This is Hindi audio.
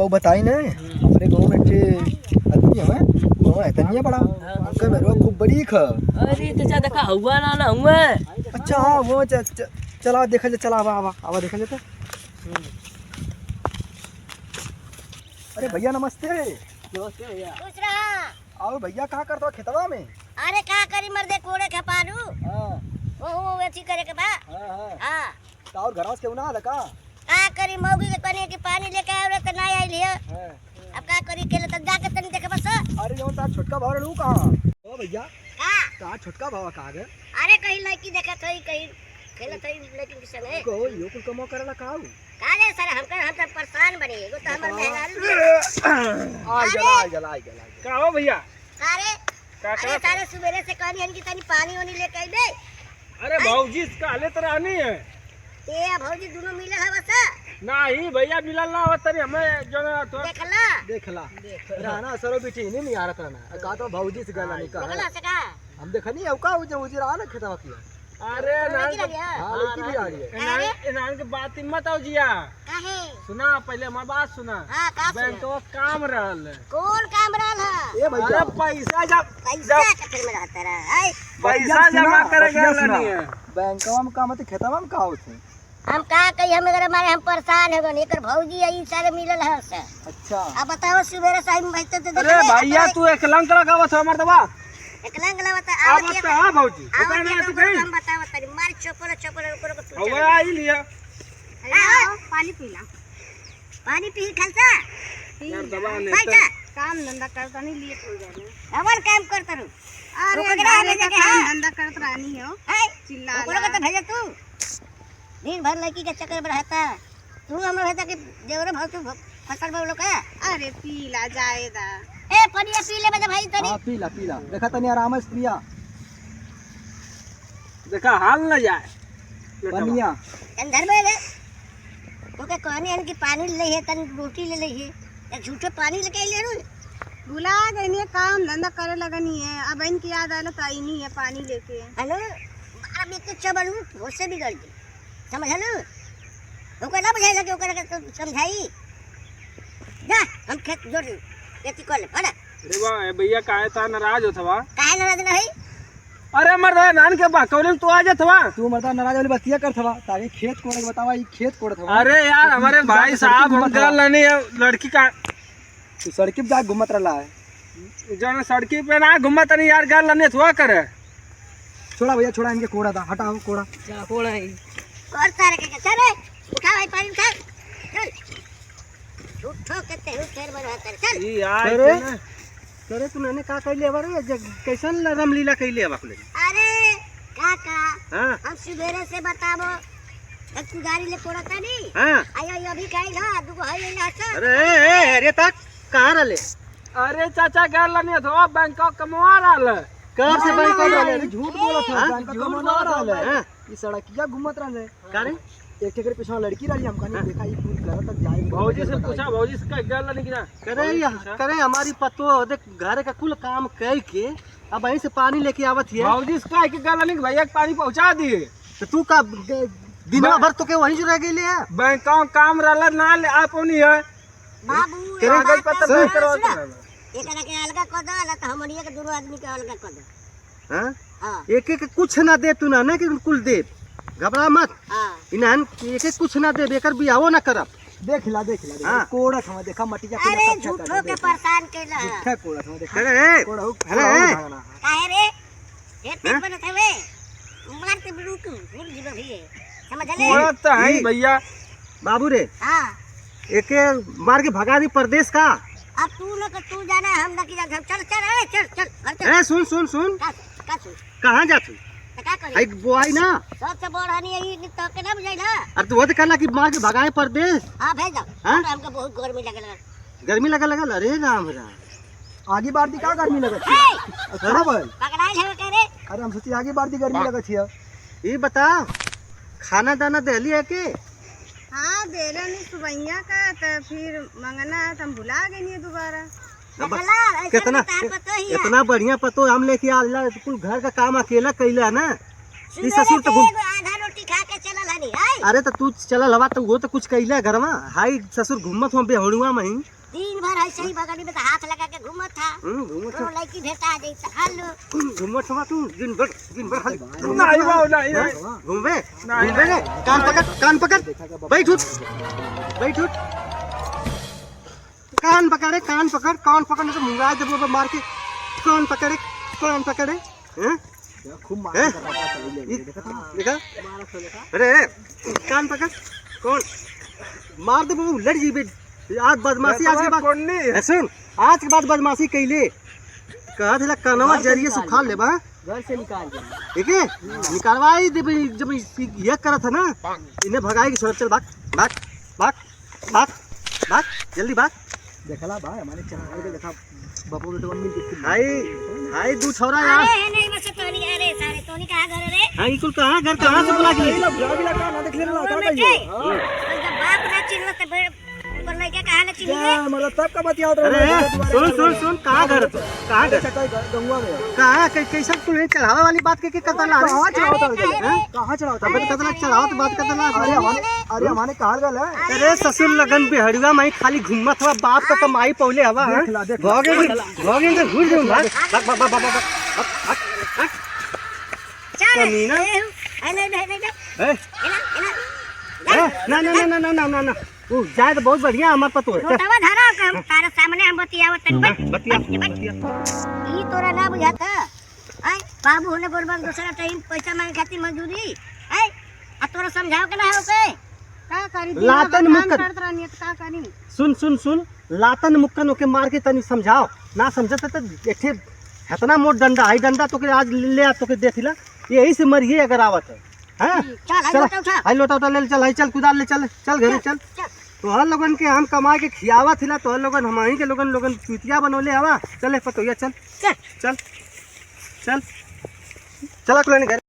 बहु बताई ना अपने गांव में जे आदमी है वो है तनिया बड़ा उनका मेरे खूब बड़ी ख। अरे चाचा देखा हुआ ना हुआ। अच्छा हाँ वो चला देखा जा, चला आवा आवा आवा देखा जाता। अरे भैया नमस्ते। नमस्ते भैया। खुश रहा। आओ भैया कहाँ करते हो खेतवा में? अरे का करी मर्दे कोड़े खपारू हाँ वो वेची करे के बा। हाँ हाँ हां तो और घरवास के उना लका का करी मौगी के कने के पानी लेके आवे त ना आइल है। हाँ। अब का करी के त जाके तनी देखे बस। अरे जो तार छोटका भाव रहू कहाँ? ओ भैया का तार छोटका भाव कहाँ गए? अरे कहीं लड़की देखत हई कहीं खेलत हई लेकिन के संगे को यो कुल कमो करला काऊ काले सर हम त परेशान बने एगो त हमर मेहरारू आ जला का हो भैया? अरे का अरे सारे सुबेरे से कहनी हन कि तनी पानी ओनी लेके आई दे। अरे भौजी काले तरह नहीं है ए भौजी दोनों मिले है बस। नहीं भैया मिलल ना हो तरी हमें जो ना तो देखला राना सरो बेटी नहीं आ रहा ना का तो भौजी से गला नहीं देखला कहा से का हम देखा नहीं है का जो उजरा आ ना खेतवा किया। अरे नान हां लड़की भी आ रही है। नान के बात मत आओ जिया काहे सुना पहले हमारी बात सुना। हां का बैंक तो काम रहल कौन काम रहल है? ए भैया अरे पैसा जब पैसा कथर में रहता रहा है। पैसा जमा करेगा नहीं है बैंकवा में का मत खेतवा में का होते? हम का कही हम अगर हमारे हम परेशान है गन एकर भौजी आई सारे मिलल है से। अच्छा अब बताओ सुबेरे से हम बैठते तो अरे भैया तू एक लंक लगावत हो मर्दवा एकलंग लवता अब तो हां भौजी आओ दुकान में तू तो कहीं हम बताओ तनी मार चोपर चोपर ऊपर को तू हवा आई लिया पानी पीला पानी पी खलता यार दबा ने पैसा काम धंधा करता नहीं लिए हो जाने। अमर काम करता रू अरे ओकरा घरे भेजे का के काम हां धंधा करत रहनी हो है चिल्ला ओकरा के तो भेजे तू दिन भर लड़की के चक्कर में रहता तू हमरा भेजा कि जेवरे भाव तू फसल में लोग है। अरे पीला जाएदा ए पनिया पी ले बजा भाई तनी हां पीला पीला देखा तनी आराम से पिया देखा हाल न जाए पनिया अंदर में ले तो के कहनी है कि पानी ले है तनी रोटी ले है या झूठे पानी लेके ले रू भुला गई है काम धंधा करे लगनी है। अब इनकी याद आला तो आई नहीं है पानी लेके। हेलो अब इतने चबलू होश से बिगड़ गई समझ लो ओकरा ना बुझाएगा कि ओकरा के तो समझाई जा हम खेत जोड़ खेती कर ले फड़ा। अरे वाह भैया काहे ता नाराज होथवा? काहे नाराज नहीं? अरे मर्दा नान के बाकौले तू आ जाथवा। तू मर्दा नाराज वाली बतिया करथवा ताकि खेत कोड़े के बतावा ई खेत कोड़त हवा। अरे यार हमारे भाई साहब हम गल नहीं है लड़की का तू सड़की पे जा घुमत रहला है जो ना सड़की पे ना घुमत नहीं यार गल नहीं थवा करे। छोड़ा भैया छोड़ा इनके कोड़ा था हटाओ कोड़ा क्या कोड़ा है? और तारे के चल रे उठा भाई पानी उठा चल उठो कहते हो फेर में रहता चल ई यार अरे ना करे तू ने का कइले बारे कैसन रामलीला कइले बा कुले? अरे काका हां हम सुबेरे से बताबो अब तू गाड़ी ले कोड़ता नहीं हां आयो अभी काई ना दुगो है ना सर। अरे अरे तक कहां रहले? अरे चाचा गल नहीं थवा बैंकॉक कमवा रहल कार से बैंक कर रहले झूठ बोलत है बैंक झूठ कमा बोलत रहले है। ई सड़किया घुमत रहले कारे एक के पीछे लड़की रही हम कहीं देखा ई पूरी घर तक जाए भौजी से पूछा भौजी से गल नहीं किना करे हमारी पतो देख घर का कुल काम कह के अब वहीं से पानी लेके आवत है। भौजी से काहे के गल नहीं भैया के पानी पहुंचा दिए तो तू का दिनवा भर तो के वहीं जो रह गेले है बैंकॉक काम रहल ना ले आ पौनी है बाबू कागज पत्र नहीं करवाते रहल। एकरा के अलगा कर दो ना तो हमनिया के दोनों आदमी के अलगा कर दो। हां हां एक एक कुछ ना दे तू ना कि कुल दे घबरा मत हां इनहन एक एक कुछ ना दे बेकर बियाहो ना करब देख ला हाँ। कोड़त हम देखा मटिया अरे झूठो के परेशान केला झूठा कोड़त हम देखा अरे कोड़ा हो अरे काहे रे खेत बनत हवे मार के रुक भूल जीव भी समझ ले। कोड़ा तो है भैया बाबू रे हां एके मार के भगा दी परदेश का। अब तू न तू जाना हम न की जा चल चल अरे चल चल घर चल। ए सुन सुन सुन का सुन कहां जातू? तो का करी आई बोआई ना सबसे बड़ा नहीं है ई तो के ना बुझाइला। अब तू वो तो कहला कि मार के भगाए परदेश। हां भेज दो हाँ? हमको बहुत गर्मी लगल गर्मी लगा अरे राम राम आगे बार दी का गर्मी लगत ए अरे भाई पकड़ाई है करे अरे हम सोची आगे बार दी गर्मी लगत है। ये बता खाना दाना देली है के? हाँ देला नहीं सुबैया का तो फिर मंगना है तो हम भुला गए नहीं दोबारा। देखला ऐसे कितना तार पतो ही है इतना बढ़िया पतो हम लेके आला कुल घर का काम अकेला कैला ना। ई ससुर तो सुबह आधा रोटी खा के चलल हनी आई अरे तो तू चला लवा तो वो तो कुछ कैले घर में हाई ससुर घूमत हो बेहड़ुआ में ही दिन भर ऐसे ही बगल में तो हाथ लगा के घूमत था घूमत तो लड़की भेटा जाई तो हालो घूमत हो तू दिन भर खाली नहीं बाबू नहीं घूमबे घूमबे रे कान पकड़ बैठ उठ कान पकड़े कान पकड़ तो मुंगा जब वो मार के कान पकड़े हैं खूब मार देखा अरे कान पकड़ कौन मार दे वो लड़ जीबे आज बदमाशी आज के बाद सुन आज के बाद बदमाशी कैले कहा था कनवा जरिए सुखा ले बा घर से निकाल दे। ठीक है निकालवाई दे जब ये करा था ना इन्हें भगाएगी छोड़ चल भाग जल्दी भाग देखला भाई हमारे चैनल पे देखा बाबू बेटा मिल के हाय दू छोरा यार अरे नहीं बस तोनी अरे सारे तोनी कहां घर रे हां कुल कहां घर कहां से बुला के लगा ना देख ले ना का कहियो बाप ना चिन्हत पर लड़का कहां ना चिन्ह मतलब तब का बतियाओ अरे सुन कहां घर गंगवा में कहां कैसे तू नहीं चढ़ावा वाली बात के करता ला कहां चढ़ावता बट कतना चढ़ावत बात करता ला अरे हमारे कहां गल है अरे ससुर लगन बेहड़ुआ में खाली घुमत हुआ बाप का कमाई पौले हवा भागे तो घुर जाऊं भाग कमीना ना ओ जाए तो बहुत बढ़िया हमार पतो है छोटावा धरा हम तारे सामने हम बतियावत तन बतिया ई तोरा ना बुझाता आई बाबू होने बोलबा दूसरा टाइम पैसा मांगे खातिर मजदूरी आई आ तोरा समझाओ के ना है ओके का करी लातन मुक्कन करत रहनी तो का करी सुन लातन मुक्कन ओके मार के तनी समझाओ ना समझत त एठे इतना मोट डंडा है डंडा तो के आज ले आ तो के देखिला यही से मरिए अगर आवत है हां चल हाय लोटा ले चल हाय चल कुदाल ले चल घरे चल तो हर लोगन के हम कमा के खियावा थिला तो हर लोगन हमही के लोगन चुतिया बनोले हवा चले पतोया चल चला कुल घर